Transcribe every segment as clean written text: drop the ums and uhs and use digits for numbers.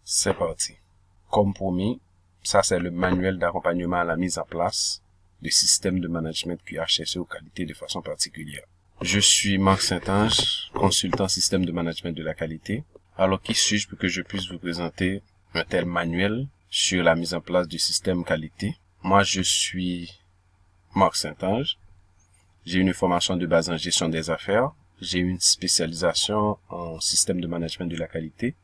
C'est parti. Comme promis, ça c'est le manuel d'accompagnement à la mise en place du système de management QHSE aux qualités de façon particulière. Je suis Marc Saint-Ange, consultant système de management de la qualité. Alors qui suis-je pour que je puisse vous présenter un tel manuel sur la mise en place du système qualité? Moi je suis Marc Saint-Ange. J'ai une formation de base en gestion des affaires. J'ai une spécialisation en système de management de la qualité.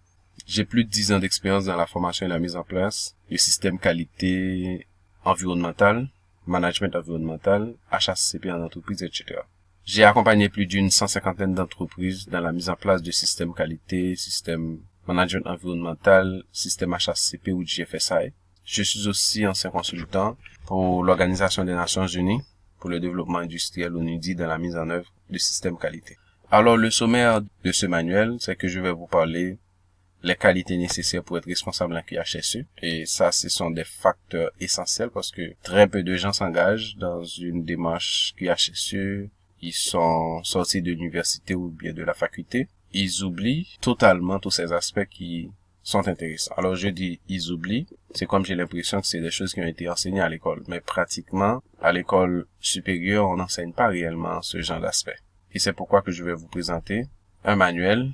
J'ai plus de 10 ans d'expérience dans la formation et la mise en place du système qualité environnementale, management environnemental, HACCP en entreprise, etc. J'ai accompagné plus d'une 150aine d'entreprises dans la mise en place de systèmes qualité, système management environnemental, système HACCP ou GFSI. Je suis aussi ancien consultant pour l'Organisation des Nations Unies pour le développement industriel ONUDI dans la mise en œuvre du système qualité. Alors, le sommaire de ce manuel, c'est que je vais vous parler les qualités nécessaires pour être responsable en QHSE. Et ça, ce sont des facteurs essentiels parce que très peu de gens s'engagent dans une démarche QHSE. Ils sont sortis de l'université ou bien de la faculté. Ils oublient totalement tous ces aspects qui sont intéressants. Alors, je dis ils oublient. C'est comme j'ai l'impression que c'est des choses qui ont été enseignées à l'école. Mais pratiquement, à l'école supérieure, on n'enseigne pas réellement ce genre d'aspect. Et c'est pourquoi que je vais vous présenter un manuel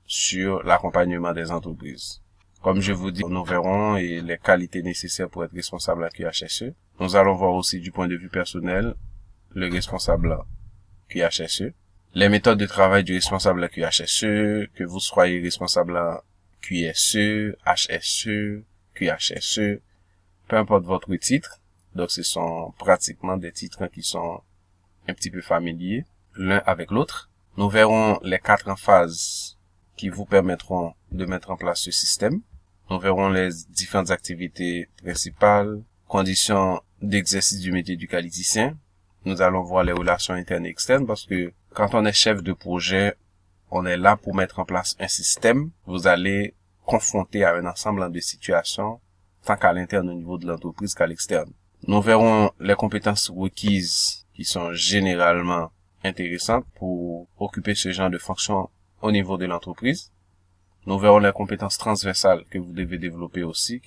sur l'accompagnement des entreprises. Comme je vous dis, nous verrons les qualités nécessaires pour être responsable à QHSE. Nous allons voir aussi du point de vue personnel le responsable à QHSE, les méthodes de travail du responsable à QHSE, que vous soyez responsable à QSE, HSE, QHSE, peu importe votre titre. Donc ce sont pratiquement des titres qui sont un petit peu familiers l'un avec l'autre. Nous verrons les 4 phases qui vous permettront de mettre en place ce système. Nous verrons les différentes activités principales, conditions d'exercice du métier du qualiticien. Nous allons voir les relations internes et externes parce que quand on est chef de projet, on est là pour mettre en place un système. Vous allez confronter à un ensemble de situations, tant qu'à l'interne au niveau de l'entreprise qu'à l'externe. Nous verrons les compétences requises qui sont généralement intéressantes pour occuper ce genre de fonction au niveau de l'entreprise. Nous verrons les compétences transversales que vous devez développer aussi,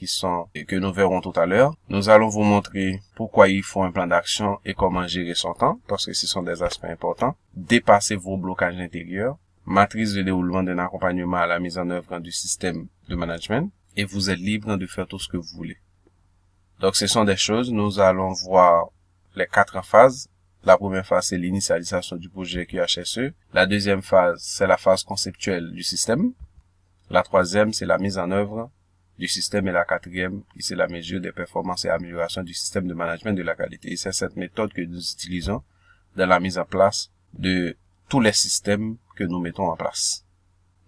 et que nous verrons tout à l'heure. Nous allons vous montrer pourquoi il faut un plan d'action et comment gérer son temps, parce que ce sont des aspects importants. Dépasser vos blocages intérieurs, matrice de déroulement d'un accompagnement à la mise en œuvre du système de management, et vous êtes libre de faire tout ce que vous voulez. Donc ce sont des choses, nous allons voir les 4 phases. La première phase, c'est l'initialisation du projet QHSE. La deuxième phase, c'est la phase conceptuelle du système. La troisième, c'est la mise en œuvre du système. Et la quatrième, c'est la mesure des performances et amélioration du système de management de la qualité. Et c'est cette méthode que nous utilisons dans la mise en place de tous les systèmes que nous mettons en place.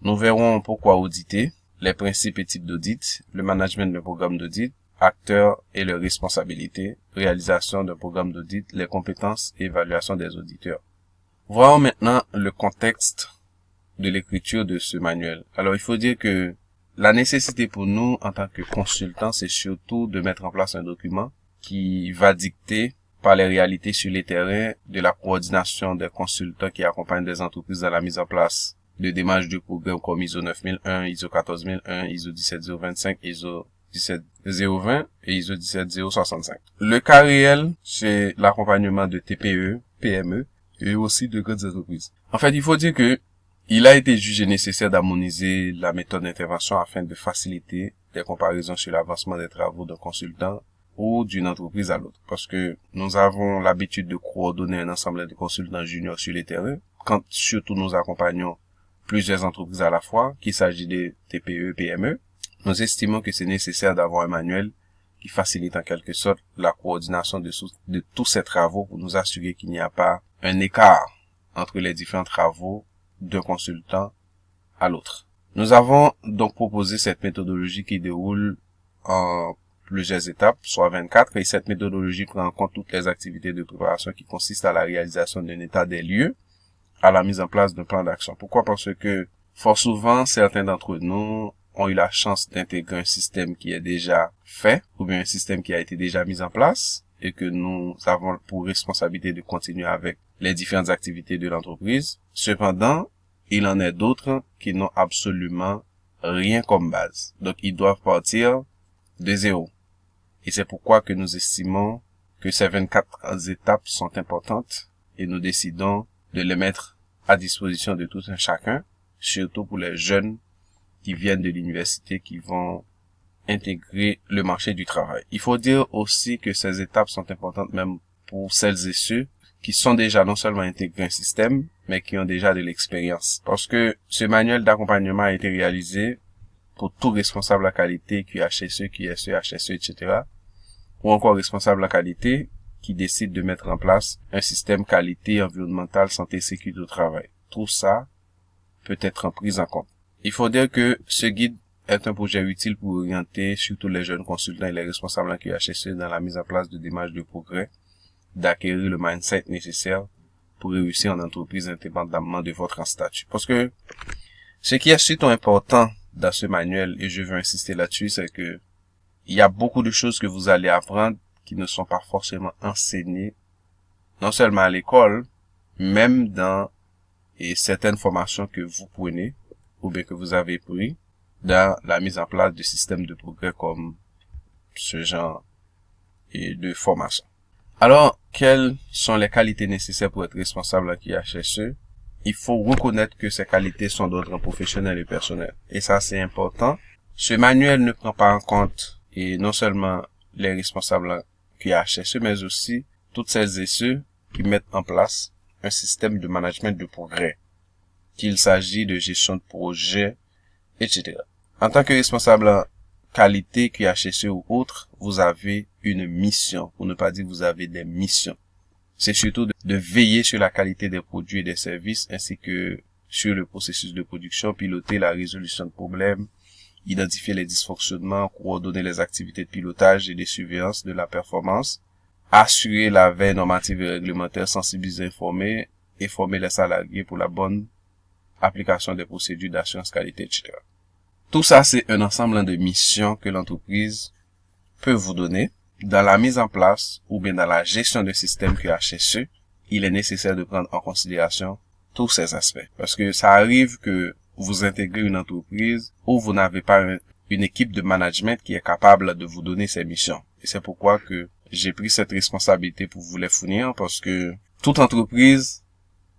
Nous verrons pourquoi auditer, les principes et types d'audit, le management d'un programme d'audit, acteurs et leurs responsabilités, réalisation d'un programme d'audit, les compétences et évaluation des auditeurs. Voyons maintenant le contexte de l'écriture de ce manuel. Alors, il faut dire que la nécessité pour nous, en tant que consultants, c'est surtout de mettre en place un document qui va dicter par les réalités sur les terrains de la coordination des consultants qui accompagnent des entreprises dans la mise en place de démarches de programmes comme ISO 9001, ISO 14001, ISO 17025, ISO 17020 et ISO 17065. Le cas réel, c'est l'accompagnement de TPE, PME et aussi de grandes entreprises. En fait, il faut dire que il a été jugé nécessaire d'harmoniser la méthode d'intervention afin de faciliter des comparaisons sur l'avancement des travaux d'un consultant ou d'une entreprise à l'autre. Parce que nous avons l'habitude de coordonner un ensemble de consultants juniors sur les terrains, quand surtout nous accompagnons plusieurs entreprises à la fois, qu'il s'agit de TPE, PME. Nous estimons que c'est nécessaire d'avoir un manuel qui facilite en quelque sorte la coordination de tous ces travaux pour nous assurer qu'il n'y a pas un écart entre les différents travaux d'un consultant à l'autre. Nous avons donc proposé cette méthodologie qui déroule en plusieurs étapes, soit 24, et cette méthodologie prend en compte toutes les activités de préparation qui consistent à la réalisation d'un état des lieux, à la mise en place d'un plan d'action. Pourquoi? Parce que fort souvent, certains d'entre nous ont eu la chance d'intégrer un système qui est déjà fait, ou bien un système qui a été déjà mis en place, et que nous avons pour responsabilité de continuer avec les différentes activités de l'entreprise. Cependant, il en est d'autres qui n'ont absolument rien comme base. Donc, ils doivent partir de zéro. Et c'est pourquoi que nous estimons que ces 24 étapes sont importantes et nous décidons de les mettre à disposition de tout un chacun, surtout pour les jeunes qui viennent de l'université, qui vont intégrer le marché du travail. Il faut dire aussi que ces étapes sont importantes même pour celles et ceux qui sont déjà non seulement intégrés à un système, mais qui ont déjà de l'expérience. Parce que ce manuel d'accompagnement a été réalisé pour tout responsable à qualité, QHSE, QSE, HSE, etc., ou encore responsable à qualité qui décide de mettre en place un système qualité environnementale, santé et sécurité au travail. Tout ça peut être pris en compte. Il faut dire que ce guide est un projet utile pour orienter surtout les jeunes consultants et les responsables en QHSE dans la mise en place de démarches de progrès, d'acquérir le mindset nécessaire pour réussir en entreprise indépendamment de votre statut. Parce que ce qui est surtout important dans ce manuel, et je veux insister là-dessus, c'est que il y a beaucoup de choses que vous allez apprendre qui ne sont pas forcément enseignées, non seulement à l'école, même dans certaines formations que vous prenez, ou bien que vous avez pris, dans la mise en place de systèmes de progrès comme ce genre de formation. Alors, quelles sont les qualités nécessaires pour être responsable en QHSE? Il faut reconnaître que ces qualités sont d'ordre professionnel et personnel. Et ça, c'est important. Ce manuel ne prend pas en compte et non seulement les responsables QHSE, mais aussi toutes celles et ceux qui mettent en place un système de management de progrès, qu'il s'agit de gestion de projet, etc. En tant que responsable en qualité, QHSE ou autre, vous avez une mission, pour ne pas dire vous avez des missions. C'est surtout de veiller sur la qualité des produits et des services, ainsi que sur le processus de production, piloter la résolution de problèmes, identifier les dysfonctionnements, coordonner les activités de pilotage et de surveillance de la performance, assurer la veille normative et réglementaire, sensibiliser, informer et former les salariés pour la bonne application des procédures d'assurance qualité, etc. Tout ça, c'est un ensemble de missions que l'entreprise peut vous donner. Dans la mise en place ou bien dans la gestion de système QHSE, il est nécessaire de prendre en considération tous ces aspects. Parce que ça arrive que vous intégrez une entreprise où vous n'avez pas une équipe de management qui est capable de vous donner ces missions. Et c'est pourquoi que j'ai pris cette responsabilité pour vous les fournir, parce que toute entreprise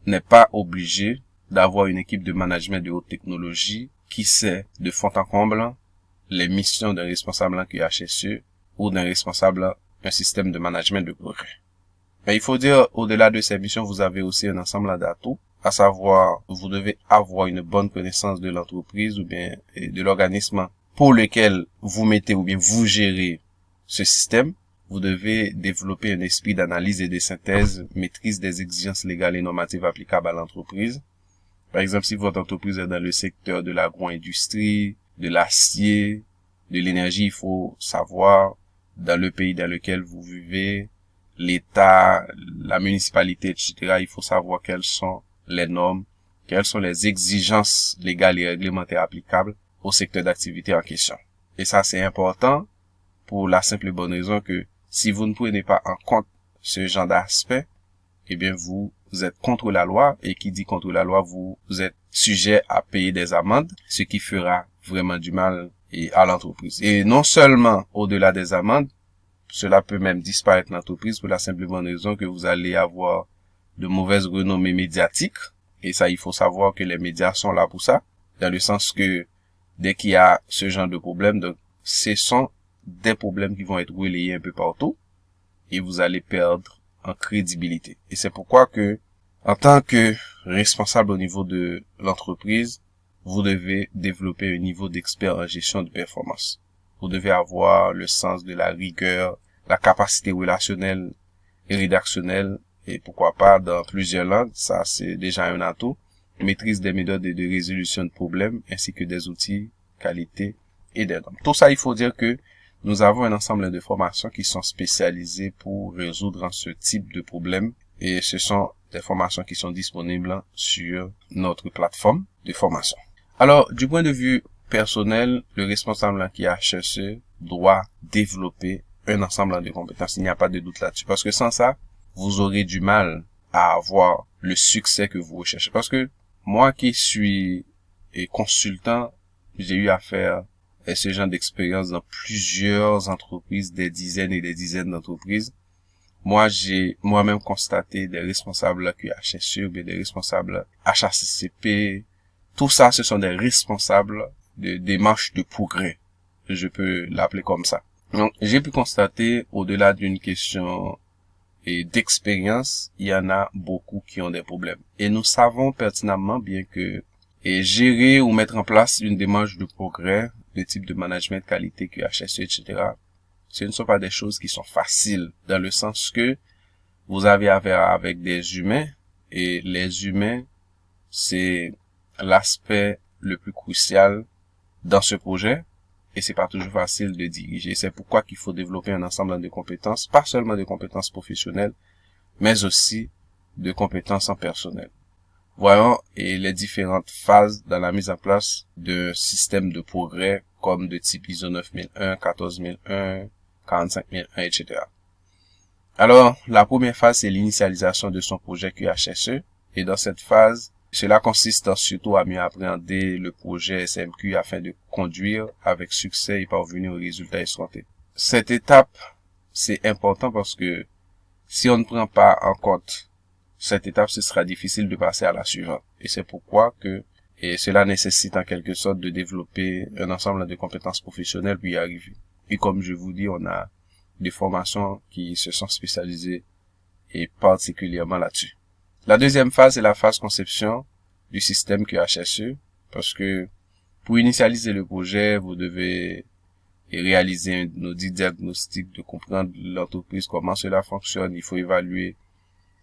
n'est pas obligée d'avoir une équipe de management de haute technologie qui sait de fond en comble les missions d'un responsable en QHSE ou d'un responsable un système de management de progrès. Mais il faut dire, au-delà de ces missions, vous avez aussi un ensemble d'atouts, à savoir, vous devez avoir une bonne connaissance de l'entreprise ou bien de l'organisme pour lequel vous mettez ou bien vous gérez ce système. Vous devez développer un esprit d'analyse et de synthèse, maîtrise des exigences légales et normatives applicables à l'entreprise. Par exemple, si votre entreprise est dans le secteur de l'agro-industrie, de l'acier, de l'énergie, il faut savoir dans le pays dans lequel vous vivez, l'État, la municipalité, etc. Il faut savoir quelles sont les normes, quelles sont les exigences légales et réglementaires applicables au secteur d'activité en question. Et ça, c'est important pour la simple et bonne raison que si vous ne prenez pas en compte ce genre d'aspect, eh bien, vous êtes contre la loi, et qui dit contre la loi, vous êtes sujet à payer des amendes, ce qui fera vraiment du mal à l'entreprise. Et non seulement au-delà des amendes, cela peut même disparaître l'entreprise pour la simple et bonne raison que vous allez avoir de mauvaises renommées médiatiques. Et ça, il faut savoir que les médias sont là pour ça, dans le sens que dès qu'il y a ce genre de problème, donc, ce sont des problèmes qui vont être relayés un peu partout et vous allez perdre en crédibilité. Et c'est pourquoi que, en tant que responsable au niveau de l'entreprise, vous devez développer un niveau d'expert en gestion de performance. Vous devez avoir le sens de la rigueur, la capacité relationnelle et rédactionnelle, et pourquoi pas dans plusieurs langues, ça c'est déjà un atout, maîtrise des méthodes de résolution de problèmes, ainsi que des outils, qualité et des normes. Tout ça, il faut dire que nous avons un ensemble de formations qui sont spécialisées pour résoudre ce type de problème, et ce sont des formations qui sont disponibles sur notre plateforme de formation. Alors, du point de vue personnel, le responsable qui a cherché doit développer un ensemble de compétences. Il n'y a pas de doute là-dessus. Parce que sans ça, vous aurez du mal à avoir le succès que vous recherchez. Parce que moi qui suis consultant, j'ai eu à faire ce genre d'expérience dans plusieurs entreprises, des dizaines et des dizaines d'entreprises. Moi, j'ai moi-même constaté des responsables QHSE ou bien des responsables HACCP. Tout ça, ce sont des responsables de démarches de progrès. Je peux l'appeler comme ça. Donc, j'ai pu constater, au-delà d'une question et d'expérience, il y en a beaucoup qui ont des problèmes. Et nous savons pertinemment bien que gérer ou mettre en place une démarche de progrès, de type de management, qualité, QHSE, etc., ce ne sont pas des choses qui sont faciles, dans le sens que vous avez affaire avec des humains, et les humains, c'est l'aspect le plus crucial dans ce projet, et c'est pas toujours facile de diriger. C'est pourquoi qu'il faut développer un ensemble de compétences, pas seulement de compétences professionnelles, mais aussi de compétences en personnel. Voyons les différentes phases dans la mise en place d'un système de progrès comme de type ISO 9001, 14001, 45001, etc. Alors, la première phase, c'est l'initialisation de son projet QHSE. Et dans cette phase, cela consiste surtout à mieux appréhender le projet SMQ afin de conduire avec succès et parvenir aux résultats escomptés. Cette étape, c'est important parce que si on ne prend pas en compte cette étape, ce sera difficile de passer à la suivante. Et c'est pourquoi cela nécessite en quelque sorte de développer un ensemble de compétences professionnelles pour y arriver. Et comme je vous dis, on a des formations qui se sont spécialisées et particulièrement là-dessus. La deuxième phase, c'est la phase conception du système QHSE, parce que pour initialiser le projet, vous devez réaliser un audit diagnostic, de comprendre l'entreprise, comment cela fonctionne, il faut évaluer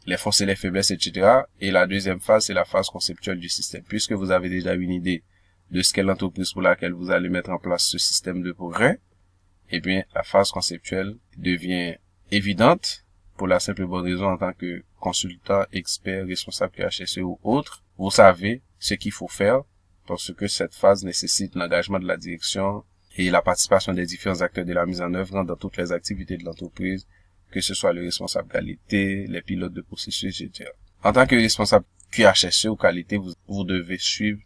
les forces et les faiblesses, etc. Et la deuxième phase, c'est la phase conceptuelle du système. Puisque vous avez déjà une idée de ce qu'est l'entreprise pour laquelle vous allez mettre en place ce système de progrès, eh bien, la phase conceptuelle devient évidente pour la simple et bonne raison en tant que consultant, expert, responsable QHSE ou autre. Vous savez ce qu'il faut faire parce que cette phase nécessite l'engagement de la direction et la participation des différents acteurs de la mise en œuvre dans toutes les activités de l'entreprise, que ce soit le responsable qualité, les pilotes de processus, etc. En tant que responsable QHSE ou qualité, vous devez suivre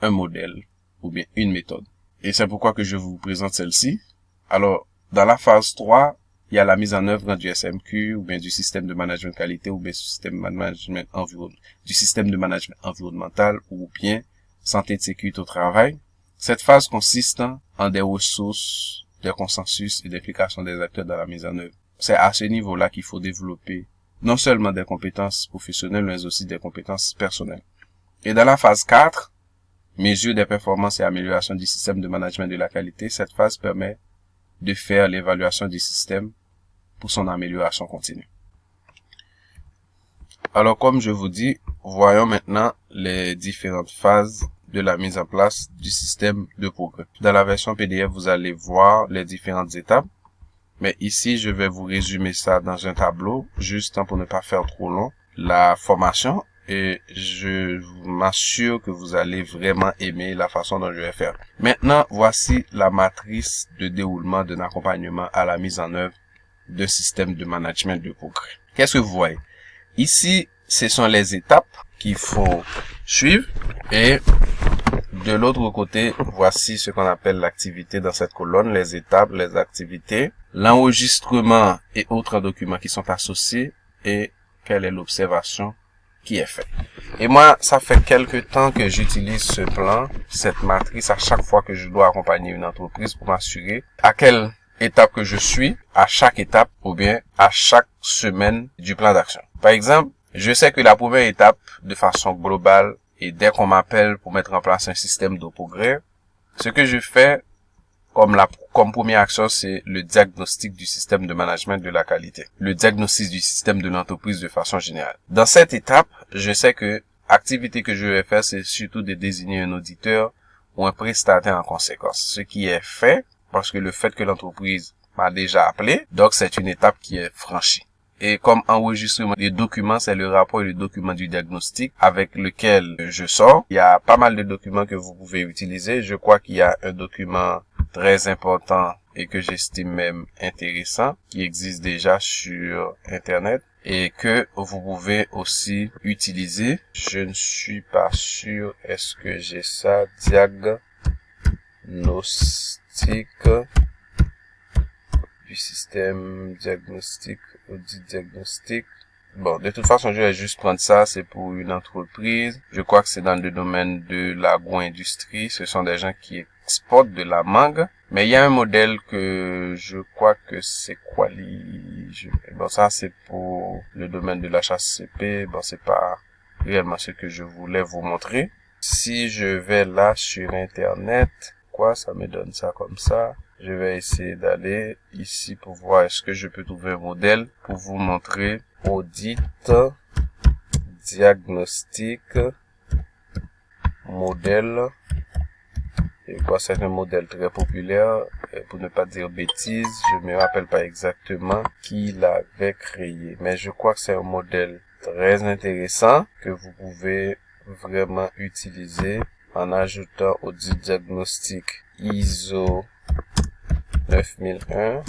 un modèle ou bien une méthode. Et c'est pourquoi que je vous présente celle-ci. Alors, dans la phase 3, il y a la mise en œuvre du SMQ ou bien du système de management qualité ou bien du système de management environnemental ou bien santé et sécurité au travail. Cette phase consiste en des ressources, des consensus et d'implication des acteurs dans la mise en œuvre. C'est à ce niveau-là qu'il faut développer non seulement des compétences professionnelles, mais aussi des compétences personnelles. Et dans la phase 4, mesure des performances et amélioration du système de management de la qualité, cette phase permet de faire l'évaluation du système pour son amélioration continue. Alors, comme je vous dis, voyons maintenant les différentes phases de la mise en place du système de progrès. Dans la version PDF, vous allez voir les différentes étapes. Mais ici, je vais vous résumer ça dans un tableau, juste pour ne pas faire trop long. La formation, et je m'assure que vous allez vraiment aimer la façon dont je vais faire. Maintenant, voici la matrice de déroulement d'un accompagnement à la mise en œuvre d'un système de management de progrès. Qu'est-ce que vous voyez? Ici, ce sont les étapes qu'il faut suivre et de l'autre côté, voici ce qu'on appelle l'activité dans cette colonne, les étapes, les activités, l'enregistrement et autres documents qui sont associés et quelle est l'observation qui est faite. Et moi, ça fait quelques temps que j'utilise ce plan, cette matrice à chaque fois que je dois accompagner une entreprise pour m'assurer à quelle étape que je suis, à chaque étape ou bien à chaque semaine du plan d'action. Par exemple, je sais que la première étape, de façon globale, et dès qu'on m'appelle pour mettre en place un système de progrès, ce que je fais comme première action, c'est le diagnostic du système de management de la qualité. Le diagnostic du système de l'entreprise de façon générale. Dans cette étape, je sais que l'activité que je vais faire, c'est surtout de désigner un auditeur ou un prestataire en conséquence. Ce qui est fait, parce que le fait que l'entreprise m'a déjà appelé, donc c'est une étape qui est franchie. Et comme enregistrement des documents, c'est le rapport et le document du diagnostic avec lequel je sors. Il y a pas mal de documents que vous pouvez utiliser. Je crois qu'il y a un document très important et que j'estime même intéressant qui existe déjà sur Internet et que vous pouvez aussi utiliser. Je ne suis pas sûr. Est-ce que j'ai ça? du système diagnostic, audit diagnostic. Bon, de toute façon, je vais juste prendre ça, c'est pour une entreprise. Je crois que c'est dans le domaine de l'agro-industrie. Ce sont des gens qui exportent de la mangue. Mais il y a un modèle que je crois que c'est Bon, ça, c'est pour le domaine de l'HACCP. Bon, c'est pas réellement ce que je voulais vous montrer. Si je vais là sur Internet, ça me donne ça comme ça. Je vais essayer d'aller ici pour voir est-ce que je peux trouver un modèle pour vous montrer audit, diagnostic, modèle. Et c'est un modèle très populaire. Pour ne pas dire bêtise, je me rappelle pas exactement qui l'avait créé. Mais je crois que c'est un modèle très intéressant que vous pouvez vraiment utiliser en ajoutant audit diagnostic ISO 9001.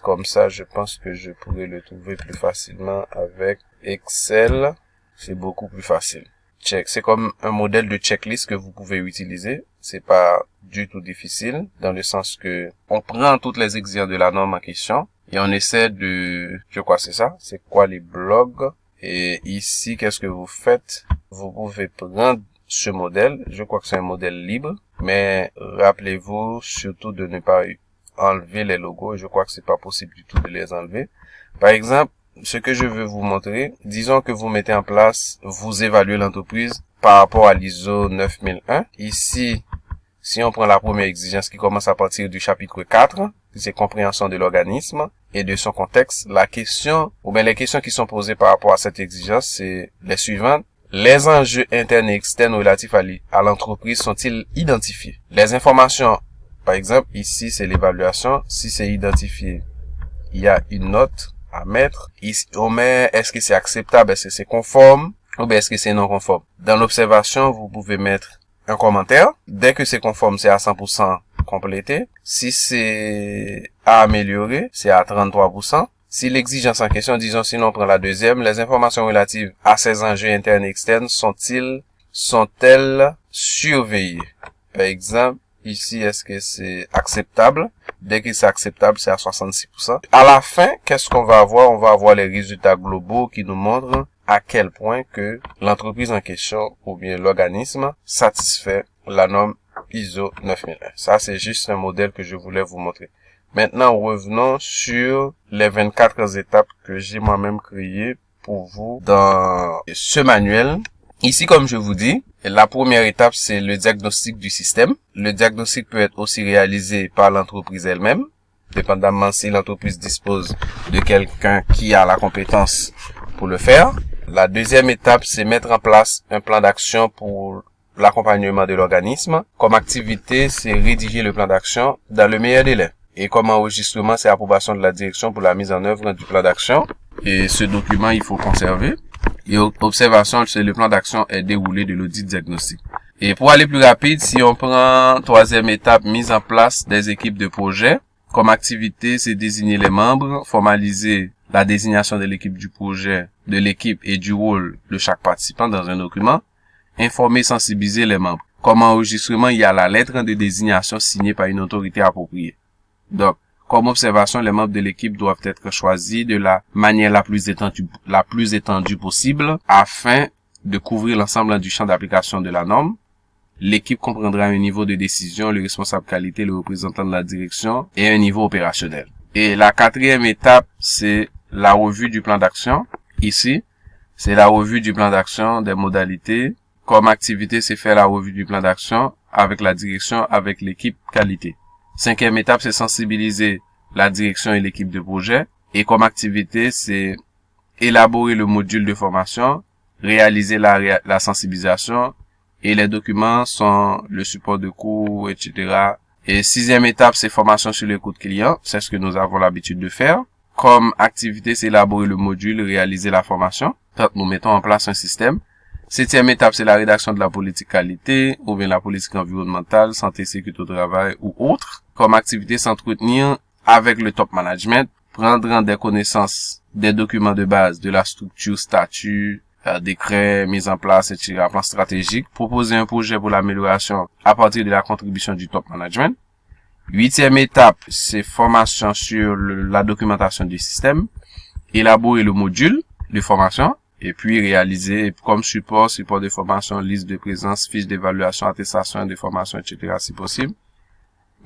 Comme ça, je pense que je pourrais le trouver plus facilement avec Excel. C'est beaucoup plus facile. C'est comme un modèle de checklist que vous pouvez utiliser. C'est pas du tout difficile, dans le sens que on prend toutes les exigences de la norme en question et on essaie c'est quoi les blogs. Et ici, qu'est-ce que vous faites? Vous pouvez prendre ce modèle. Je crois que c'est un modèle libre, mais rappelez-vous surtout de ne pas enlever les logos. Je crois que c'est pas possible du tout de les enlever. Par exemple, ce que je veux vous montrer, disons que vous mettez en place, vous évaluez l'entreprise par rapport à l'ISO 9001. Ici, si on prend la première exigence qui commence à partir du chapitre 4, c'est compréhension de l'organisme et de son contexte, les questions qui sont posées par rapport à cette exigence, c'est les suivantes. Les enjeux internes et externes relatifs à l'entreprise sont-ils identifiés? Les informations, par exemple, ici c'est l'évaluation. Si c'est identifié, il y a une note à mettre. Ici, on met est-ce que c'est acceptable, est-ce que c'est conforme, ou bien est-ce que c'est non conforme. Dans l'observation, vous pouvez mettre un commentaire. Dès que c'est conforme, c'est à 100% complété. Si c'est à améliorer, c'est à 33%. Si l'exigence en question, disons, sinon on prend la deuxième, les informations relatives à ces enjeux internes et externes sont-elles surveillées? Par exemple, ici, est-ce que c'est acceptable? Dès que c'est acceptable, c'est à 66%. À la fin, qu'est-ce qu'on va avoir? On va avoir les résultats globaux qui nous montrent à quel point que l'entreprise en question ou bien l'organisme satisfait la norme ISO 9001. Ça, c'est juste un modèle que je voulais vous montrer. Maintenant, revenons sur les 24 étapes que j'ai moi-même créées pour vous dans ce manuel. Ici, comme je vous dis, la première étape, c'est le diagnostic du système. Le diagnostic peut être aussi réalisé par l'entreprise elle-même, dépendamment si l'entreprise dispose de quelqu'un qui a la compétence pour le faire. La deuxième étape, c'est mettre en place un plan d'action pour l'accompagnement de l'organisme. Comme activité, c'est rédiger le plan d'action dans le meilleur délai. Et comme enregistrement, c'est approbation de la direction pour la mise en œuvre du plan d'action. Et ce document, il faut conserver. Et observation, c'est le plan d'action est déroulé de l'audit diagnostic. Et pour aller plus rapide, si on prend troisième étape, mise en place des équipes de projet. Comme activité, c'est désigner les membres, formaliser la désignation de l'équipe du projet, de l'équipe et du rôle de chaque participant dans un document. Informer, sensibiliser les membres. Comme enregistrement, il y a la lettre de désignation signée par une autorité appropriée. Donc, comme observation, les membres de l'équipe doivent être choisis de la manière la plus étendue possible afin de couvrir l'ensemble du champ d'application de la norme. L'équipe comprendra un niveau de décision, le responsable qualité, le représentant de la direction et un niveau opérationnel. Et la quatrième étape, c'est la revue du plan d'action. Ici, c'est la revue du plan d'action, des modalités. Comme activité, c'est faire la revue du plan d'action avec la direction, avec l'équipe qualité. Cinquième étape, c'est sensibiliser la direction et l'équipe de projet. Et comme activité, c'est élaborer le module de formation, réaliser la sensibilisation, et les documents sont le support de cours, etc. Et sixième étape, c'est formation sur l'écoute client. C'est ce que nous avons l'habitude de faire. Comme activité, c'est élaborer le module, réaliser la formation. Quand nous mettons en place un système. Septième étape, c'est la rédaction de la politique qualité, ou bien la politique environnementale, santé, sécurité au travail ou autre. Comme activité, s'entretenir avec le top management, prendre des connaissances des documents de base, de la structure, statut, décret, mise en place, etc., plan stratégique, proposer un projet pour l'amélioration à partir de la contribution du top management. 8e étape, c'est formation sur la documentation du système, élaborer le module de formation, et puis réaliser comme support de formation, liste de présence, fiche d'évaluation, attestation de formation, etc., si possible.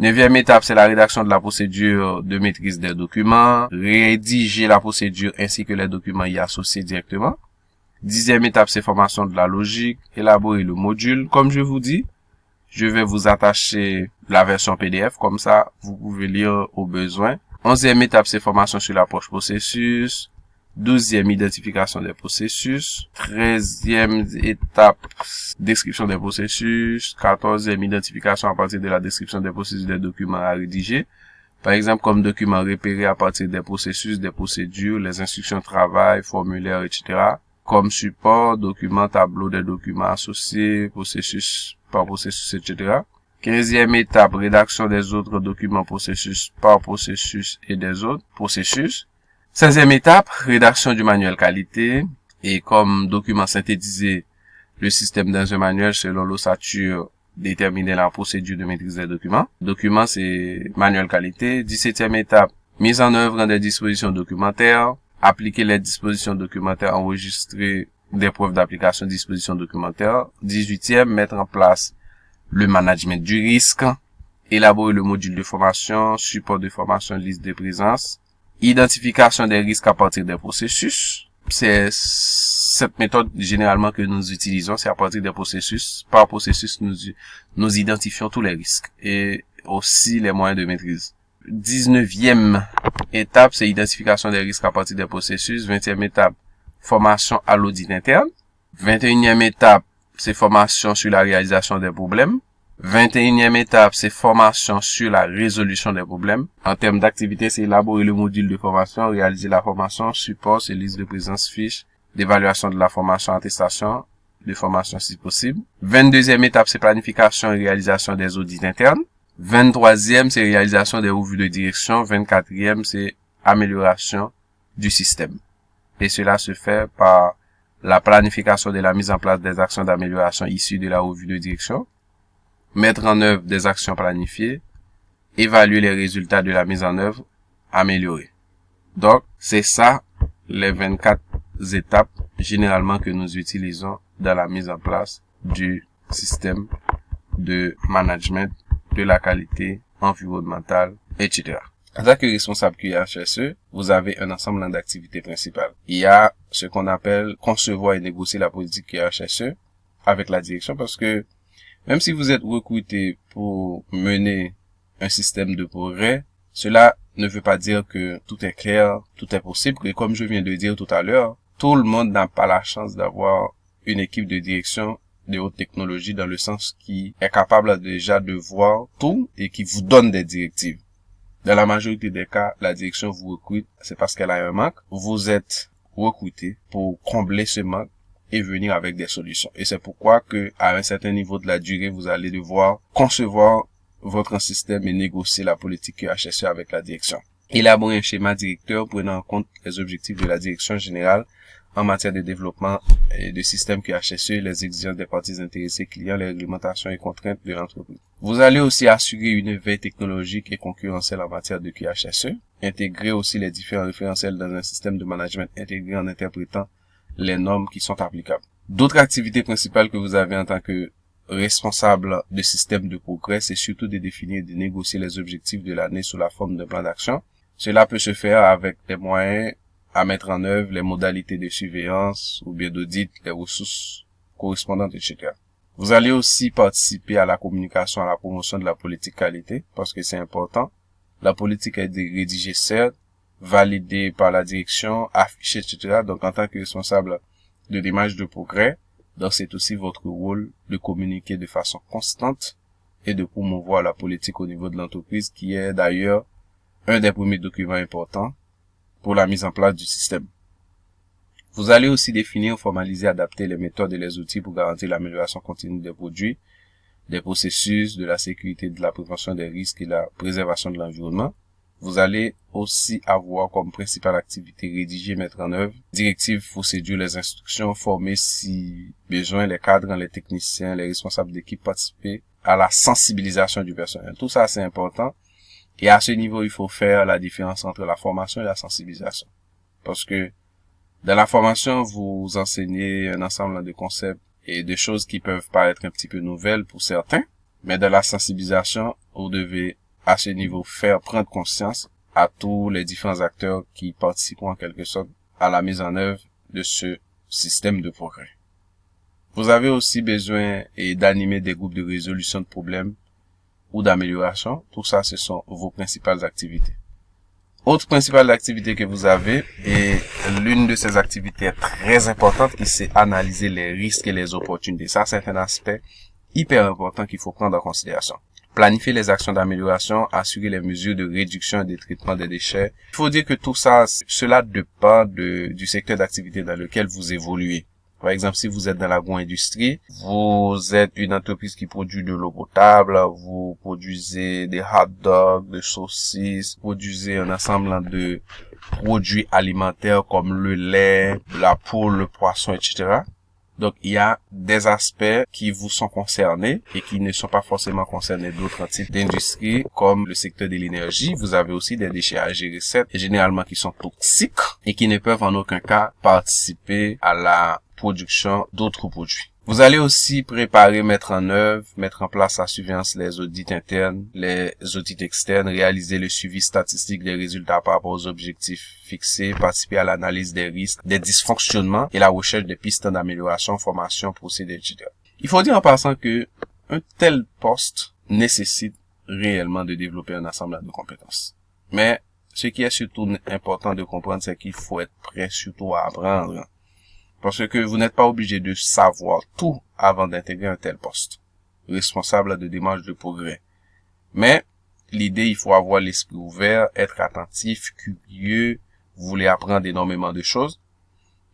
9e étape, c'est la rédaction de la procédure de maîtrise des documents, rédiger la procédure ainsi que les documents y associés directement. 10e étape, c'est formation de la logique, élaborer le module. Comme je vous dis, je vais vous attacher la version PDF, comme ça, vous pouvez lire au besoin. 11e étape, c'est formation sur l'approche processus. 12e, identification des processus. 13e étape, description des processus. 14e, identification à partir de la description des processus des documents à rédiger. Par exemple, comme documents repérés à partir des processus, des procédures, les instructions de travail, formulaires, etc. Comme support, documents, tableau des documents associés, processus par processus, etc. 15e étape, rédaction des autres documents processus par processus et des autres processus. 16e étape, rédaction du manuel qualité et comme document synthétisé le système dans un manuel selon l'ossature déterminer la procédure de maîtrise des documents. Document, c'est manuel qualité. 17e étape, mise en œuvre des dispositions documentaires, appliquer les dispositions documentaires, enregistrer des preuves d'application des dispositions documentaires. 18e, mettre en place le management du risque, élaborer le module de formation, support de formation, liste de présence. Identification des risques à partir des processus. C'est cette méthode généralement que nous utilisons, c'est à partir des processus. Par processus, nous identifions tous les risques et aussi les moyens de maîtrise. 19e étape, c'est identification des risques à partir des processus. 20e étape, formation à l'audit interne. 21e étape, c'est formation sur la réalisation des problèmes. 21e étape, c'est formation sur la résolution des problèmes. En termes d'activité, c'est élaborer le module de formation, réaliser la formation, support, c'est liste de présence, fiche, d'évaluation de la formation, attestation de formation si possible. 22e étape, c'est planification et réalisation des audits internes. 23e, c'est réalisation des revues de direction. 24e, c'est amélioration du système. Et cela se fait par la planification de la mise en place des actions d'amélioration issues de la revue de direction. Mettre en œuvre des actions planifiées, évaluer les résultats de la mise en œuvre, améliorer. Donc, c'est ça les 24 étapes généralement que nous utilisons dans la mise en place du système de management de la qualité environnementale, etc. En tant que responsable QRHSE, vous avez un ensemble d'activités principales. Il y a ce qu'on appelle concevoir et négocier la politique QRHSE avec la direction parce que même si vous êtes recruté pour mener un système de progrès, cela ne veut pas dire que tout est clair, tout est possible. Et comme je viens de dire tout à l'heure, tout le monde n'a pas la chance d'avoir une équipe de direction de haute technologie dans le sens qui est capable déjà de voir tout et qui vous donne des directives. Dans la majorité des cas, la direction vous recrute, c'est parce qu'elle a un manque. Vous êtes recruté pour combler ce manque et venir avec des solutions. Et c'est pourquoi que, à un certain niveau de la durée, vous allez devoir concevoir votre système et négocier la politique QHSE avec la direction. Élaborer un schéma directeur prenant en compte les objectifs de la direction générale en matière de développement et de système QHSE, les exigences des parties intéressées clients, les réglementations et contraintes de l'entreprise. Vous allez aussi assurer une veille technologique et concurrentielle en matière de QHSE, intégrer aussi les différents référentiels dans un système de management intégré en interprétant les normes qui sont applicables. D'autres activités principales que vous avez en tant que responsable de système de progrès, c'est surtout de définir et de négocier les objectifs de l'année sous la forme d'un plan d'action. Cela peut se faire avec des moyens à mettre en œuvre, les modalités de surveillance ou bien d'audit, les ressources correspondantes, etc. Vous allez aussi participer à la communication, à la promotion de la politique qualité, parce que c'est important. La politique est rédigée, certes, validée par la direction, affichée, etc. Donc, en tant que responsable de l'image de progrès, donc c'est aussi votre rôle de communiquer de façon constante et de promouvoir la politique au niveau de l'entreprise, qui est d'ailleurs un des premiers documents importants pour la mise en place du système. Vous allez aussi définir, formaliser, adapter les méthodes et les outils pour garantir l'amélioration continue des produits, des processus, de la sécurité, de la prévention des risques et la préservation de l'environnement. Vous allez aussi avoir comme principale activité rédiger, mettre en œuvre, directives, procédures, les instructions, former si besoin les cadres, les techniciens, les responsables d'équipe, participer à la sensibilisation du personnel. Tout ça, c'est important. Et à ce niveau, il faut faire la différence entre la formation et la sensibilisation. Parce que dans la formation, vous enseignez un ensemble de concepts et de choses qui peuvent paraître un petit peu nouvelles pour certains. Mais dans la sensibilisation, vous devez à ce niveau faire prendre conscience à tous les différents acteurs qui participent en quelque sorte à la mise en œuvre de ce système de progrès. Vous avez aussi besoin d'animer des groupes de résolution de problèmes ou d'amélioration. Tout ça, ce sont vos principales activités. Autre principale activité que vous avez, et l'une de ces activités très importantes, c'est analyser les risques et les opportunités. Ça, c'est un aspect hyper important qu'il faut prendre en considération. Planifier les actions d'amélioration, assurer les mesures de réduction et de traitement des déchets. Il faut dire que tout ça, cela dépend du secteur d'activité dans lequel vous évoluez. Par exemple, si vous êtes dans l'agro-industrie, vous êtes une entreprise qui produit de l'eau potable, vous produisez des hot dogs, des saucisses, vous produisez un ensemble de produits alimentaires comme le lait, la poule, le poisson, etc. Donc, il y a des aspects qui vous sont concernés et qui ne sont pas forcément concernés d'autres types d'industries comme le secteur de l'énergie. Vous avez aussi des déchets à gérer, certes, et généralement qui sont toxiques et qui ne peuvent en aucun cas participer à la production d'autres produits. Vous allez aussi préparer, mettre en place la surveillance, les audits internes, les audits externes, réaliser le suivi statistique des résultats par rapport aux objectifs fixés, participer à l'analyse des risques, des dysfonctionnements et la recherche des pistes d'amélioration, formation, procédés, etc. Il faut dire en passant que un tel poste nécessite réellement de développer un ensemble de compétences. Mais ce qui est surtout important de comprendre, c'est qu'il faut être prêt surtout à apprendre. Parce que vous n'êtes pas obligé de savoir tout avant d'intégrer un tel poste, responsable de démarches de progrès. Mais l'idée, il faut avoir l'esprit ouvert, être attentif, curieux, vous voulez apprendre énormément de choses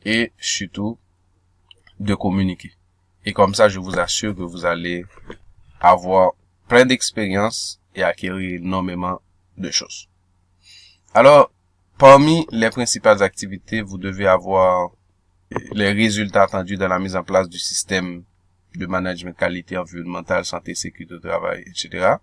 et surtout de communiquer. Et comme ça, je vous assure que vous allez avoir plein d'expériences et acquérir énormément de choses. Alors, parmi les principales activités, vous devez avoir les résultats attendus dans la mise en place du système de management qualité environnementale, santé, sécurité au travail, etc.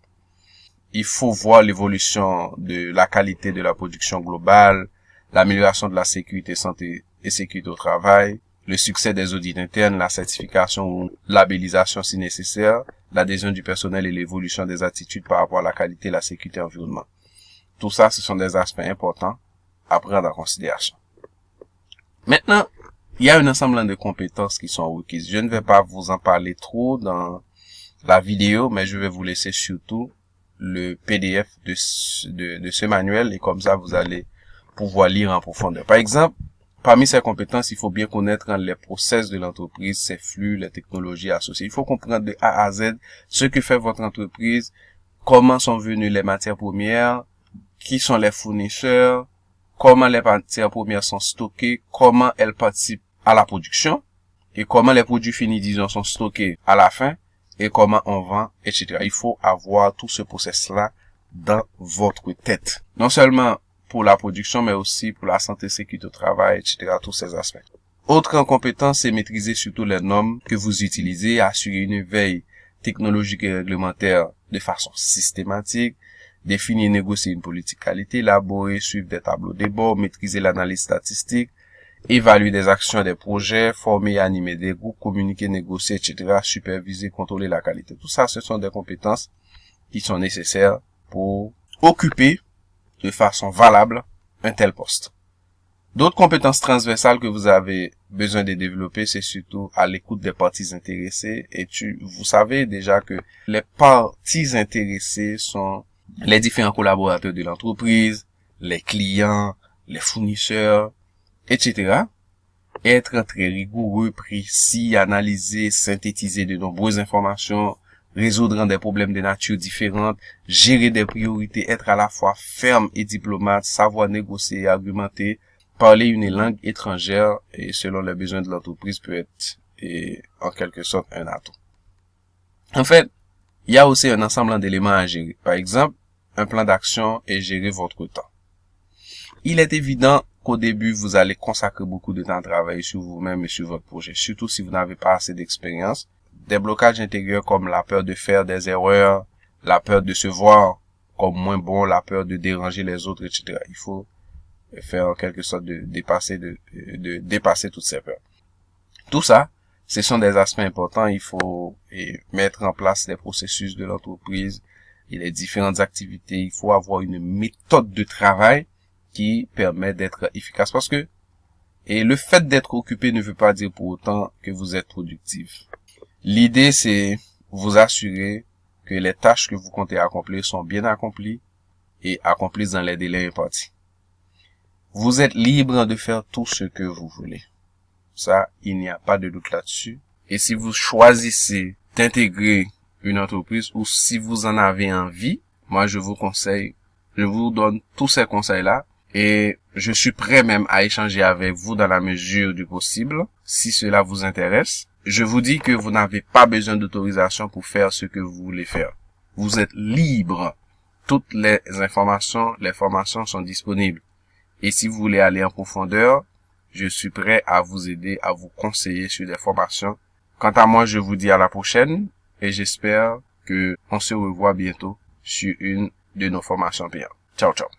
Il faut voir l'évolution de la qualité de la production globale, l'amélioration de la sécurité, santé et sécurité au travail, le succès des audits internes, la certification ou labellisation si nécessaire, l'adhésion du personnel et l'évolution des attitudes par rapport à la qualité, la sécurité et l'environnement. Tout ça, ce sont des aspects importants à prendre en considération. Maintenant, il y a un ensemble de compétences qui sont requises. Je ne vais pas vous en parler trop dans la vidéo, mais je vais vous laisser surtout le PDF de ce manuel et comme ça, vous allez pouvoir lire en profondeur. Par exemple, parmi ces compétences, il faut bien connaître les process de l'entreprise, ses flux, les technologies associées. Il faut comprendre de A à Z ce que fait votre entreprise, comment sont venues les matières premières, qui sont les fournisseurs, comment les matières premières sont stockées, comment elles participent à la production et comment les produits finis, disons, sont stockés à la fin et comment on vend, etc. Il faut avoir tout ce process-là dans votre tête. Non seulement pour la production, mais aussi pour la santé, sécurité au travail, etc. Tous ces aspects. Autre compétence, c'est maîtriser surtout les normes que vous utilisez, assurer une veille technologique et réglementaire de façon systématique, définir et négocier une politique qualité, élaborer, suivre des tableaux de bord, maîtriser l'analyse statistique, évaluer des actions, des projets, former et animer des groupes, communiquer, négocier, etc., superviser, contrôler la qualité. Tout ça, ce sont des compétences qui sont nécessaires pour occuper de façon valable un tel poste. D'autres compétences transversales que vous avez besoin de développer, c'est surtout à l'écoute des parties intéressées. Et vous savez déjà que les parties intéressées sont les différents collaborateurs de l'entreprise, les clients, les fournisseurs, etc. Être très rigoureux, précis, analyser, synthétiser de nombreuses informations, résoudre des problèmes de nature différente, gérer des priorités, être à la fois ferme et diplomate, savoir négocier et argumenter, parler une langue étrangère et selon les besoins de l'entreprise peut être en quelque sorte un atout. En fait, il y a aussi un ensemble d'éléments à gérer. Par exemple, un plan d'action et gérer votre temps. Il est évident qu'au début, vous allez consacrer beaucoup de temps à travailler sur vous-même et sur votre projet, surtout si vous n'avez pas assez d'expérience. Des blocages intérieurs comme la peur de faire des erreurs, la peur de se voir comme moins bon, la peur de déranger les autres, etc. Il faut faire en quelque sorte de dépasser toutes ces peurs. Tout ça, ce sont des aspects importants. Il faut mettre en place les processus de l'entreprise et les différentes activités. Il faut avoir une méthode de travail qui permet d'être efficace parce que le fait d'être occupé ne veut pas dire pour autant que vous êtes productif. L'idée, c'est vous assurer que les tâches que vous comptez accomplir sont bien accomplies et accomplies dans les délais impartis. Vous êtes libre de faire tout ce que vous voulez. Ça, il n'y a pas de doute là-dessus. Et si vous choisissez d'intégrer une entreprise ou si vous en avez envie, moi je vous donne tous ces conseils-là et je suis prêt même à échanger avec vous dans la mesure du possible si cela vous intéresse. Je vous dis que vous n'avez pas besoin d'autorisation pour faire ce que vous voulez faire. Vous êtes libre. Toutes les formations sont disponibles. Et si vous voulez aller en profondeur, je suis prêt à vous aider, à vous conseiller sur des formations. Quant à moi, je vous dis à la prochaine et j'espère que on se revoit bientôt sur une de nos formations payantes. Ciao, ciao.